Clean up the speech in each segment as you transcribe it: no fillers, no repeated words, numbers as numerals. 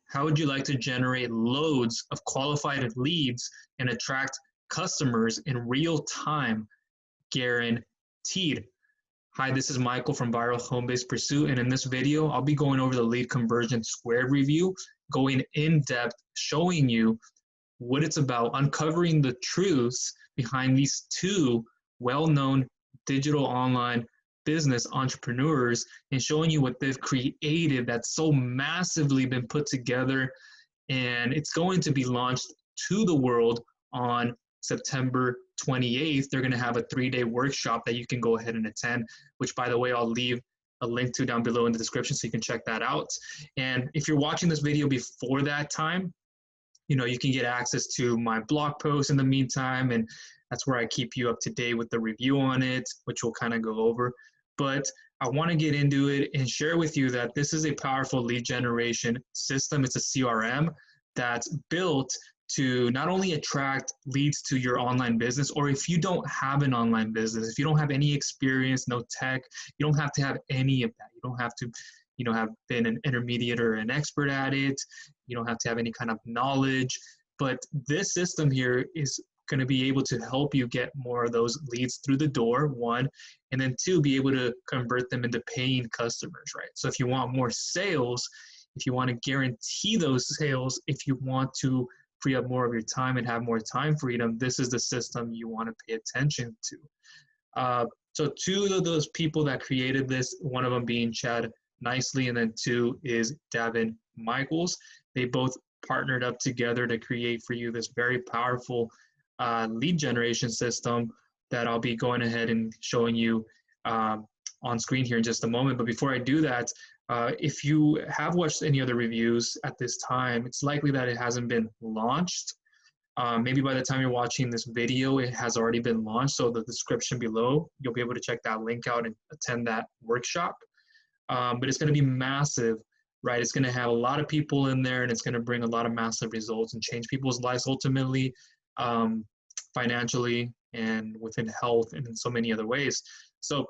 How would you like to generate loads of qualified leads and attract customers in real time, guaranteed? Hi, this is Michael from Viral Home-Based Pursuit, and in this video, I'll be going over the lead conversion squared review, going in depth, showing you what it's about, uncovering the truths behind these two well-known digital online business entrepreneurs and showing you what they've created that's so massively been put together, and it's going to be launched to the world on September 28th. They're going to have a 3-day workshop that you can go ahead and attend, which, by the way, I'll leave a link to down below in the description so you can check that out. And if you're watching this video before that time, you can get access to my blog post in the meantime, and that's where I keep you up to date with the review on it, which we'll kind of go over. But I want to get into it and share with you that this is a powerful lead generation system. It's a CRM that's built to not only attract leads to your online business, or if you don't have an online business, if you don't have any experience, no tech, you don't have to have any of that. You don't have to have been an intermediate or an expert at it. You don't have to have any kind of knowledge, but this system here is going to be able to help you get more of those leads through the door, one, and then two, be able to convert them into paying customers, right? So if you want more sales, if you want to guarantee those sales, if you want to free up more of your time and have more time freedom, this is the system you want to pay attention to. So two of those people that created this, one of them being Chad Nicely, and then two is Daven Michaels. They both partnered up together to create for you this very powerful lead generation system that I'll be going ahead and showing you on screen here in just a moment. But before I do that, if you have watched any other reviews at this time, it's likely that it hasn't been launched. Maybe by the time you're watching this video, it has already been launched. So the description below, you'll be able to check that link out and attend that workshop. But it's going to be massive, right? It's going to have a lot of people in there, and it's going to bring a lot of massive results and change people's lives ultimately, financially, and within health, and in so many other ways. So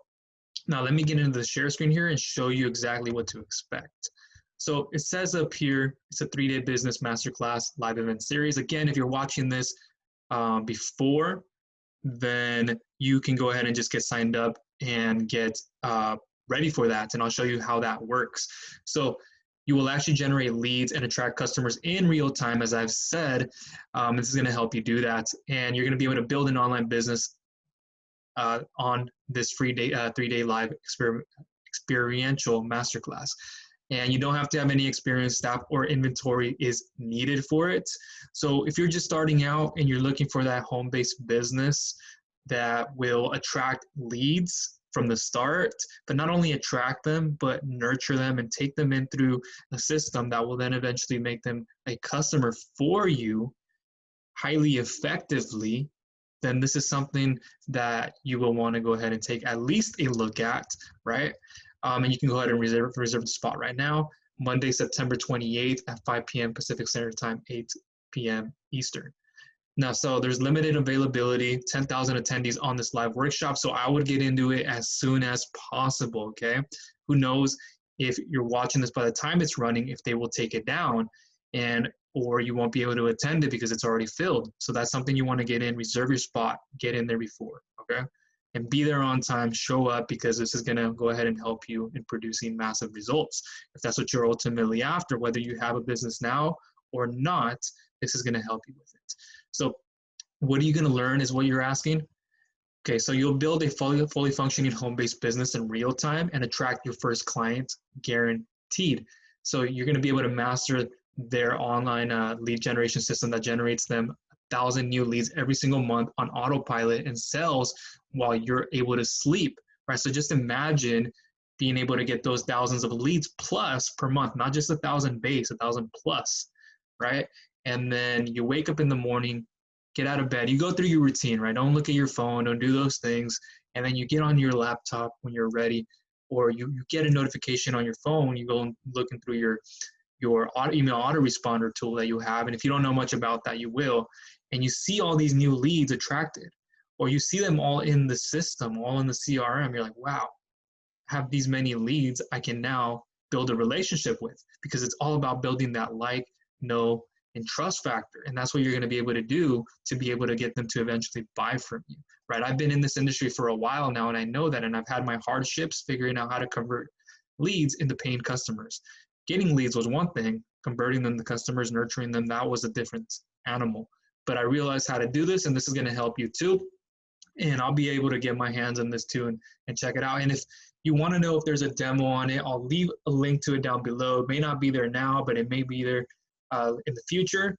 now let me get into the share screen here and show you exactly what to expect. So it says up here, it's a 3-day business masterclass live event series. Again, if you're watching this before, then you can go ahead and just get signed up and get ready for that, and I'll show you how that works. So you will actually generate leads and attract customers in real time, as I've said. This is going to help you do that, and you're going to be able to build an online business on this free 3-day live experiential masterclass. And you don't have to have any experience, staff, or inventory is needed for it. So if you're just starting out and you're looking for that home-based business that will attract leads from the start, but not only attract them, but nurture them and take them in through a system that will then eventually make them a customer for you highly effectively, then this is something that you will want to go ahead and take at least a look at, right? And you can go ahead and reserve the spot right now, Monday, September 28th at 5 p.m. Pacific Standard Time, 8 p.m. Eastern. Now, so there's limited availability, 10,000 attendees on this live workshop, so I would get into it as soon as possible, okay? Who knows if you're watching this by the time it's running, if they will take it down, or you won't be able to attend it because it's already filled. So that's something you want to get in, reserve your spot, get in there before, okay? And be there on time, show up, because this is going to go ahead and help you in producing massive results. If that's what you're ultimately after, whether you have a business now or not, this is going to help you with it. So what are you going to learn is what you're asking. Okay, so you'll build a fully functioning home-based business in real time and attract your first client guaranteed. So you're going to be able to master their online lead generation system that generates them 1,000 new leads every single month on autopilot and sells while you're able to sleep, right? So just imagine being able to get those thousands of leads plus per month, not just 1,000 base, 1,000 plus, right? And then you wake up in the morning, get out of bed, you go through your routine, right? Don't look at your phone, don't do those things. And then you get on your laptop when you're ready, or you get a notification on your phone, you go and looking through your email autoresponder tool that you have. And if you don't know much about that, you will. And you see all these new leads attracted, or you see them all in the system, all in the CRM. You're like, wow, I have these many leads I can now build a relationship with. because it's all about building that like, know, and trust factor. And that's what you're going to be able to do to be able to get them to eventually buy from you, right? I've been in this industry for a while now, and I know that, and I've had my hardships figuring out how to convert leads into paying customers. Getting leads was one thing, converting them to customers, nurturing them, that was a different animal. But I realized how to do this, and this is going to help you too. And I'll be able to get my hands on this too and check it out. And if you want to know if there's a demo on it, I'll leave a link to it down below. It may not be there now, but it may be there in the future.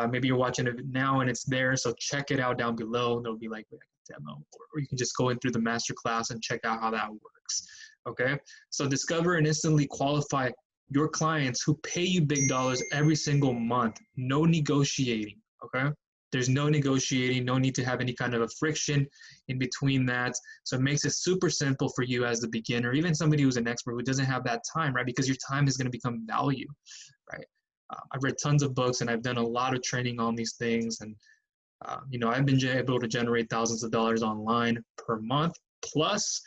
Maybe you're watching it now and it's there, so check it out down below. There'll be like a demo, or you can just go in through the masterclass and check out how that works. Okay, so discover and instantly qualify your clients who pay you big dollars every single month. No negotiating. Okay, there's no negotiating, no need to have any kind of a friction in between that. So it makes it super simple for you as the beginner, even somebody who's an expert who doesn't have that time, right? Because your time is going to become value, right? I've read tons of books and I've done a lot of training on these things. And, I've been able to generate thousands of dollars online per month plus,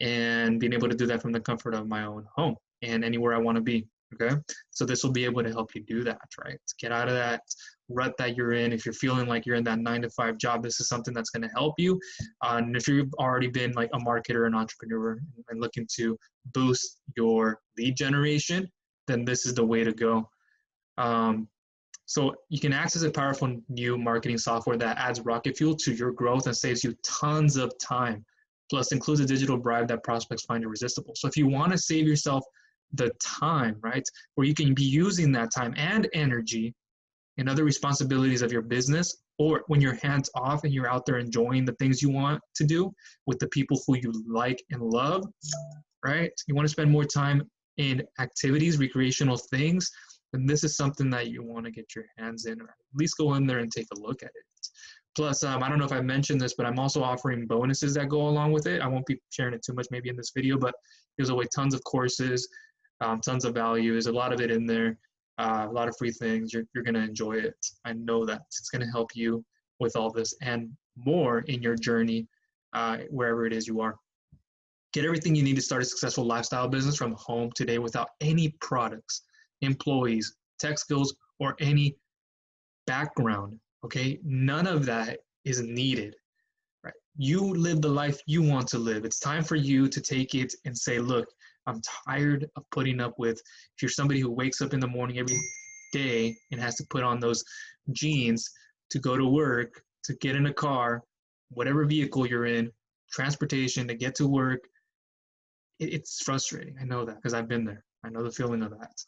and being able to do that from the comfort of my own home and anywhere I want to be. Okay. So this will be able to help you do that, right? Get out of that rut that you're in. If you're feeling like you're in that 9-to-5 job, this is something that's going to help you. And if you've already been like a marketer, an entrepreneur, and looking to boost your lead generation, then this is the way to go. So you can access a powerful new marketing software that adds rocket fuel to your growth and saves you tons of time, plus includes a digital bribe that prospects find irresistible. So if you want to save yourself the time, right, where you can be using that time and energy in other responsibilities of your business, or when you're hands off and you're out there enjoying the things you want to do with the people who you like and love, right? You want to spend more time in activities, recreational things, then this is something that you want to get your hands in, or at least go in there and take a look at it. Plus, I don't know if I mentioned this, but I'm also offering bonuses that go along with it. I won't be sharing it too much maybe in this video, but there's away tons of courses, tons of value. There's a lot of it in there, a lot of free things. You're going to enjoy it. I know that. It's going to help you with all this and more in your journey, wherever it is you are. Get everything you need to start a successful lifestyle business from home today without any products, employees, tech skills, or any background. Okay, none of that is needed, right? You live the life you want to live. It's time for you to take it and say, look, I'm tired of putting up with, if you're somebody who wakes up in the morning every day and has to put on those jeans to go to work, to get in a car, whatever vehicle you're in, transportation to get to work, it's frustrating. I know that because I've been there. I know the feeling of that.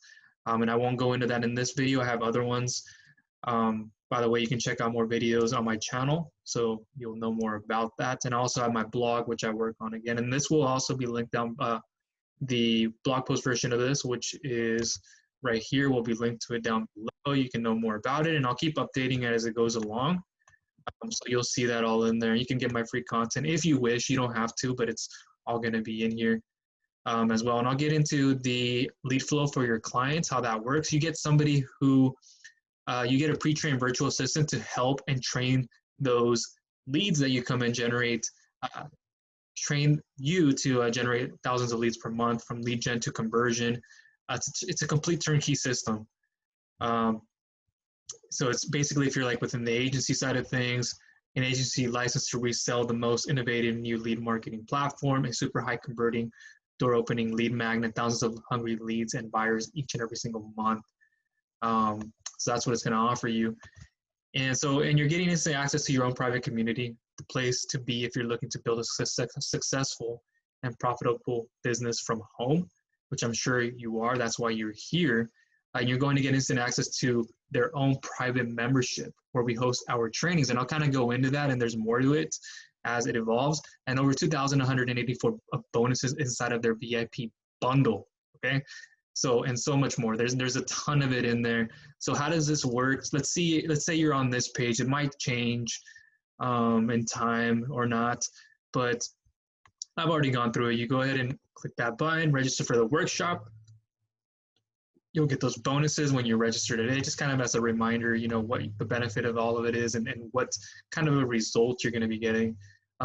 And I won't go into that in this video. I have other ones. By the way, you can check out more videos on my channel, so you'll know more about that. And I also have my blog, which I work on again. And this will also be linked down, the blog post version of this, which is right here, will be linked to it down below. You can know more about it, and I'll keep updating it as it goes along. So you'll see that all in there. You can get my free content if you wish. You don't have to, but it's all going to be in here as well. And I'll get into the lead flow for your clients, how that works. You get somebody who you get a pre-trained virtual assistant to help and train those leads that you come and generate, train you to generate thousands of leads per month from lead gen to conversion. It's a complete turnkey system. So it's basically, if you're like within the agency side of things, an agency licensed to resell the most innovative new lead marketing platform, a super high converting, door opening lead magnet, thousands of hungry leads and buyers each and every single month. So that's what it's going to offer you. And you're getting instant access to your own private community, the place to be if you're looking to build a successful and profitable business from home, which I'm sure you are. That's why you're here. You're going to get instant access to their own private membership where we host our trainings. And I'll kind of go into that, and there's more to it as it evolves. And over 2,184 bonuses inside of their VIP bundle. Okay. So, and so much more. There's a ton of it in there. So how does this work? Let's say you're on this page. It might change in time or not, but I've already gone through it. You go ahead and click that button, register for the workshop. You'll get those bonuses when you register today, just kind of as a reminder, what the benefit of all of it is and what kind of a result you're going to be getting.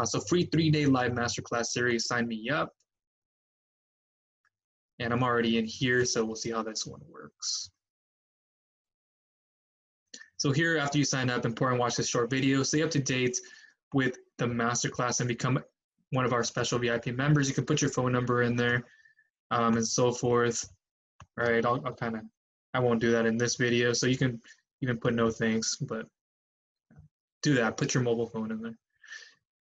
So free 3-day live masterclass series, sign me up. And I'm already in here, so we'll see how this one works. So here, after you sign up, important, watch this short video. Stay up to date with the masterclass and become one of our special VIP members. You can put your phone number in there and so forth. All right, I won't do that in this video. So you can even put no thanks, but do that. Put your mobile phone in there.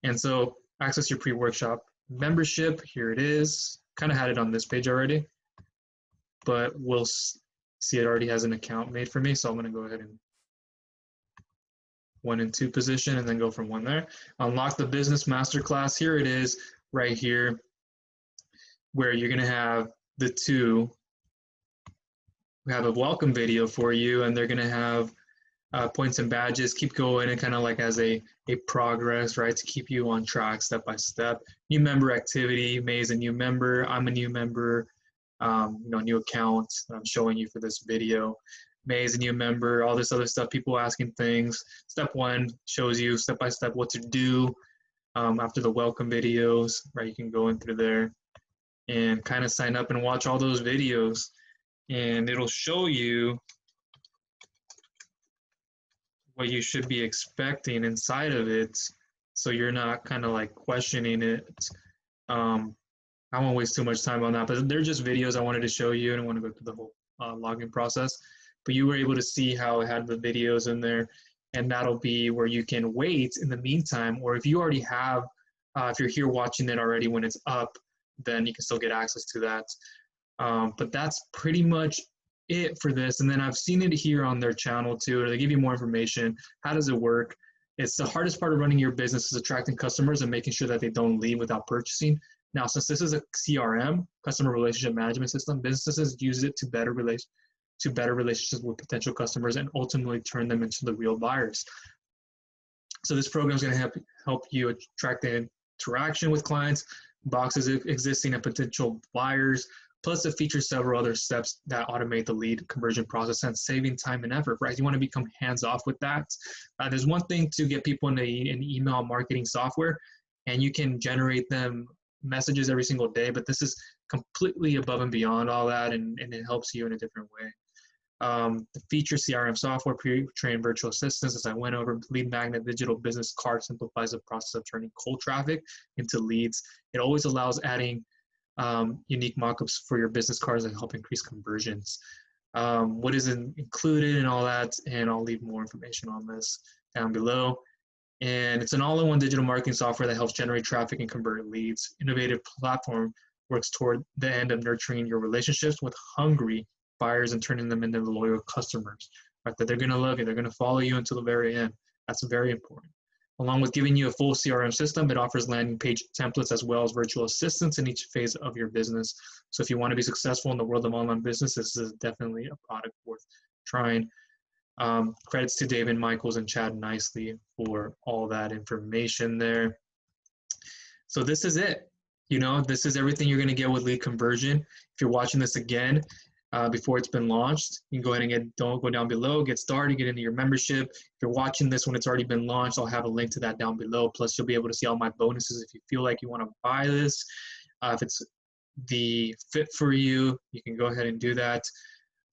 And so access your pre-workshop membership. Here it is. Kind of had it on this page already, but we'll see it already has an account made for me. So I'm going to go ahead and 1 and 2 position and then go from 1 there. Unlock the business masterclass. Here it is right here where you're going to have the 2. We have a welcome video for you, and they're going to have points and badges. Keep going and kind of like as a progress, right, to keep you on track step by step. New member activity. May is a new member. I'm a new member. New account that I'm showing you for this video. May is a new member, all this other stuff, people asking things. Step 1 shows you step by step what to do after the welcome videos, right? You can go in through there and kind of sign up and watch all those videos, and it'll show you what you should be expecting inside of it, so you're not kind of like questioning it. I won't waste too much time on that, but they're just videos I wanted to show you. I don't want to go through the whole login process, but you were able to see how it had the videos in there, and that'll be where you can wait in the meantime, or if you already have, if you're here watching it already when it's up, then you can still get access to that. But that's pretty much it for this. And then I've seen it here on their channel too, or they give you more information. How does it work? It's the hardest part of running your business is attracting customers and making sure that they don't leave without purchasing. Now, since this is a CRM, customer relationship management system, businesses use it to better relationships with potential customers and ultimately turn them into the real buyers. So this program is going to help you attract the interaction with clients, boxes existing and potential buyers, plus it features several other steps that automate the lead conversion process and saving time and effort, right? You want to become hands-off with that. There's one thing to get people in an email marketing software, and you can generate them messages every single day, but this is completely above and beyond all that, and it helps you in a different way. The feature CRM software, pre-trained virtual assistants, as I went over, lead magnet digital business card simplifies the process of turning cold traffic into leads. It always allows adding unique mockups for your business cards that help increase conversions. What is included and all that, and I'll leave more information on this down below. And it's an all-in-one digital marketing software that helps generate traffic and convert leads. Innovative platform works toward the end of nurturing your relationships with hungry buyers and turning them into loyal customers, right? That they're going to love you, they're going to follow you until the very end. That's very important. Along with giving you a full CRM system, it offers landing page templates as well as virtual assistants in each phase of your business. So if you want to be successful in the world of online business, this is definitely a product worth trying. Credits to Daven, Michaels, and Chad Nicely for all that information there. So this is it. This is everything you're going to get with lead conversion. If you're watching this again, before it's been launched, you can go ahead and go down below, get started, get into your membership. If you're watching this when it's already been launched, I'll have a link to that down below. Plus, you'll be able to see all my bonuses if you feel like you want to buy this. If it's the fit for you, you can go ahead and do that.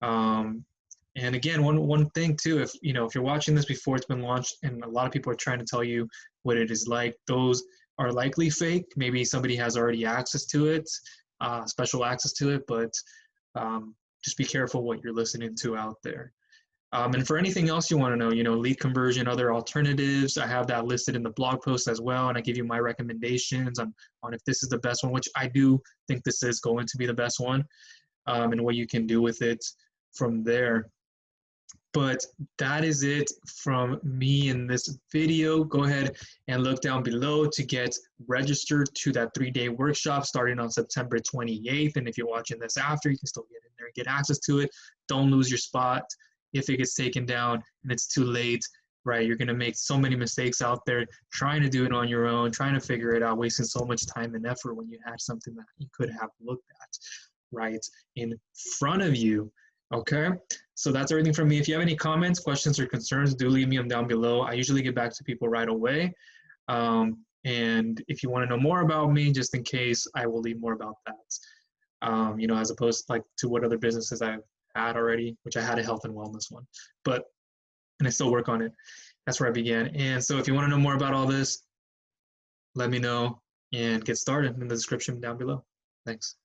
And again, one thing too, if you're watching this before it's been launched, and a lot of people are trying to tell you what it is like, those are likely fake. Maybe somebody has already access to it, special access to it, but just be careful what you're listening to out there. And for anything else you want to know, lead conversion, other alternatives, I have that listed in the blog post as well, and I give you my recommendations on if this is the best one, which I do think this is going to be the best one, and what you can do with it from there. But that is it from me in this video. Go ahead and look down below to get registered to that 3-day workshop starting on September 28th. And if you're watching this after, you can still get in there and get access to it. Don't lose your spot if it gets taken down and it's too late, right? You're going to make so many mistakes out there trying to do it on your own, trying to figure it out, wasting so much time and effort when you had something that you could have looked at right in front of you. Okay, so that's everything from me. If you have any comments, questions, or concerns, do leave me them down below. I usually get back to people right away. And if you want to know more about me, just in case, I will leave more about that. you know, as opposed like to what other businesses I've had already, which I had a health and wellness one, and I still work on it. That's where I began. And so if you want to know more about all this, let me know and get started in the description down below. Thanks.